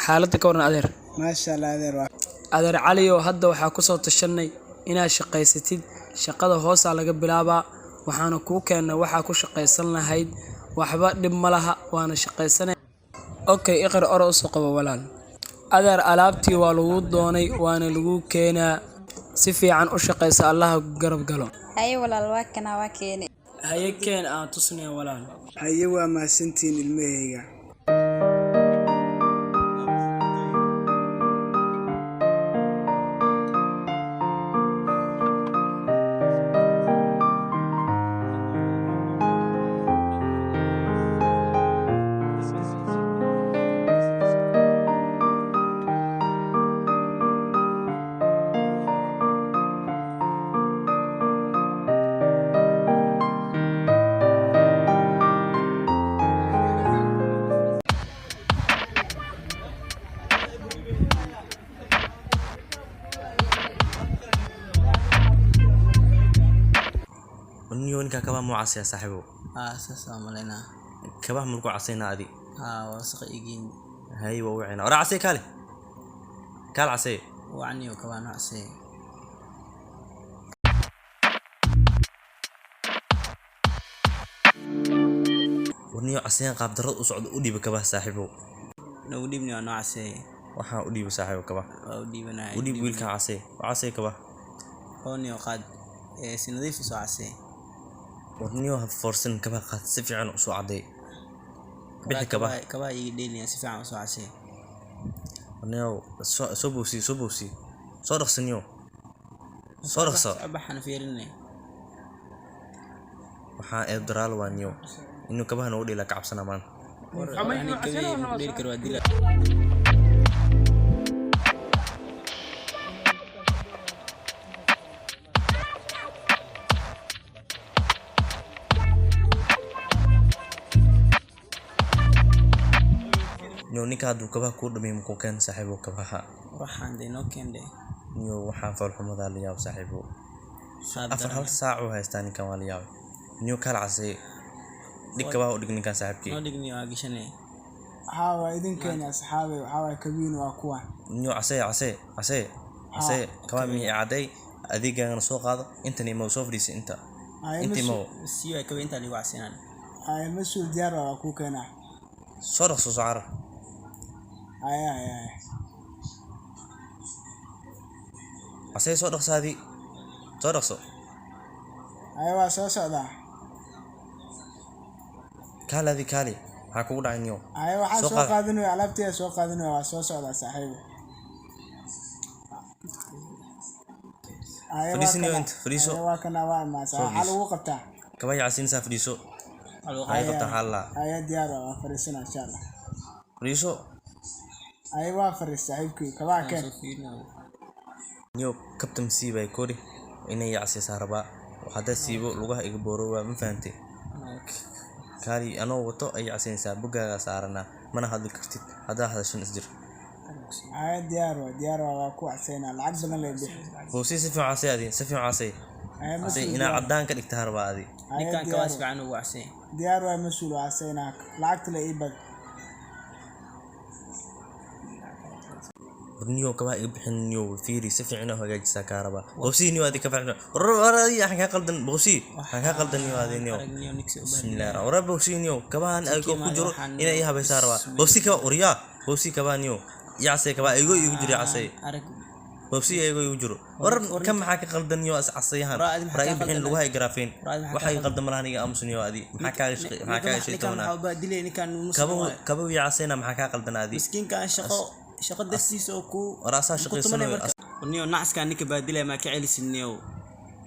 xaaladda ka waran adeer maasha Allah adeer cali oo hadda waxaa ku soo tashanay inaad shaqaysatid shaqada hoosa laga bilaabaa waxaana kuu keenay waxaa ku shaqaysan lahayd waxba dhib ma laha waana shaqaysanay okay iqra oro soo qabo walaal adeer alaabtii waa lagu doonay waana lagu keenaa si fiican u shaqaysa Allah garab galo haye walaal waa kana waa keenay haye keen aan tusnay walaal haye waa maasantiin ilmahayga ونيون كبا مو عسى صاحبه اساسا مالنا كبا ملكو عسينا ادي وسق يجين هاي ووعنا ورا عسى كالي كال عسى وعني وكمان عسى ونيو عسى قاب درد وسعود وديب كبا صاحبه لو ديبني انا عسى waxaa u dhiibay saaxiib kaba oo diibanay u dhiib wiilka casay kaba ooniyo qaad si nadiif soo casay ورنيو هفورسن كبا قاد si fiican u soo caday bixi kaba ii dheelin si fiican u soo casay ورنيو soo boosi soo dhaqsaniyo soo dhaqso abaxan fiirinay waxaa ee daraal waaniyo inuu kabahan u dhila kacabsana maan waxaan kabe dheel karo dila ninka haduu kabaha ku dhamay muku keen saaxiibo kabaha waxaan deeno keende niyo waxaan falxumada la yaab saaxiibo afar hal saac oo haystaan ninkan waa la yaab niyo kala casay dhig kabaha u dhig ninkan saaxiibkii oo dhigni waa gishanay waa idinkeena asxaabe waxa kabiin waa kuwa niyo casay kabaha mi caday adiga soo qaado intani ma soo fadhiisay inta ma siyo kabaha inta ligu casinaan ay masuul diyaar waa ku keena soo dhaqso saar ay asay soo dhaqsaadi soo dhaqso ay waa soo socda kaali waxa kugu dhacayniyo ay waxa soo qaadanayo alaabtiisa soo qaadanayo waa soo socda saaxiib ay fadhiiso waa kana waa ma saa lagu qabtaa kabay casin sa fadhiiso ay qabta halla ay diyaar waa fadhiisana insha Allah fadhiiso ay waa fadhiis saaxiibkii kabaa keen niyo kabtam siibay koori inay yacsi saaraba hada siibo lugaha iga boorowa ma fahamtay kaali anoo wato ay yacsinaysaa bugaaga saarana mana hadli kartid hada hadashan isjir ay diyaar waa ku caseena lacag badan leh boosi si fiican casay asay ina cadaan ka dhigtaa harbaadi ninkan kabaas fiican ugu casay diyaar waa masuul caseena lacagta la iibad ورنيو كبا يبحنيو فيري سفيعنا هجاجسا كهربا بوسي نيو هذه كفعنا ورا حكا قلدن بوسي حكا قلدن نيو هذه نيو بسم الله ورا بوسي نيو كبا ايغو كجرو ان اي هبه ساروا بوسي كبا وريا بوسي كبا نيو يعسي كبا ايغو يجري عسي بوسي ايغو يجرو ور كم حكا قلدن نيو عسيهان راي بحين لوها جرافين waxay qaldan malaaniga amsuniyo adi maxaa ka sheegtona kaba yacayna maxaa ka qaldanaadi miskinka shaqo dasiis oo ku raasa shaqeysanayo niyo nacska ninka baadilay ma ka celisniyo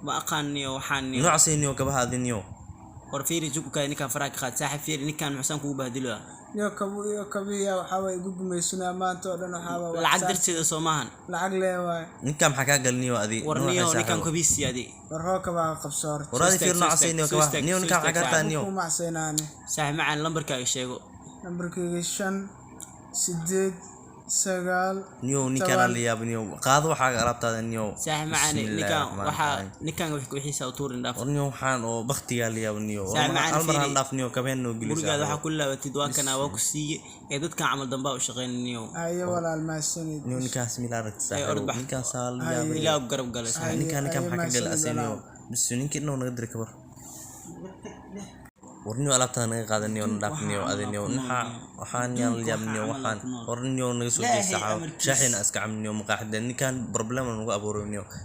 ma aqaaniyo waxaan niyo nacsiiniyo kabaha adiniyo war fiiri juku ka ninka faraaq qaad saaxib fiiri ninkan maxsan ku baadilo niyo kabiya waxa way ugu gumeysuna maanta oo dhan waxa waa lacag dirtida Soomahan lacag leeyahay ninkan maxaa ka galniyo adi war niyo ninkan kabisi adi war hoo kaba qabsoor waraadi fiir nacsiiniyo kabaha niyo ninkan maxaa ka taaniyo ku macseynaan saaxib macaan lambarka ay sheego lambarkayga 5 8 9 niyo ninkaan la yaab niyo qaado waxaa alaabtaada niyo saaxiib macaani ninkaan wixiisa u tuurin dhaaf niyo waxaan oo baktiga la yaab niyo Saaxiib macaani almar fiiri. han dhaaf niyo kabeen noo gelis gurigaada waxaa ku laabatid waa kana waa ku siiye ee dadkan camal dambaa u shaqeyn niyo ayo walaal maasanid niyo ninkaas milaarad Ay, saaxiib orod bax. ninkaan saal yaab ilaa u garab galay saaxiib. ninkaan ay, maxaa ka ay, gal ay, asaniyo bis ninkii inuu naga diri kabar warniyo alaabtada naga qaadaniyo dhaaf niyo adaniyo waxaan yaan la yaab niyo waxaan warniyo naga soo jeesta shaaxina iska camniyo maqaaxida ninkaan problem nagu abuurayo niyo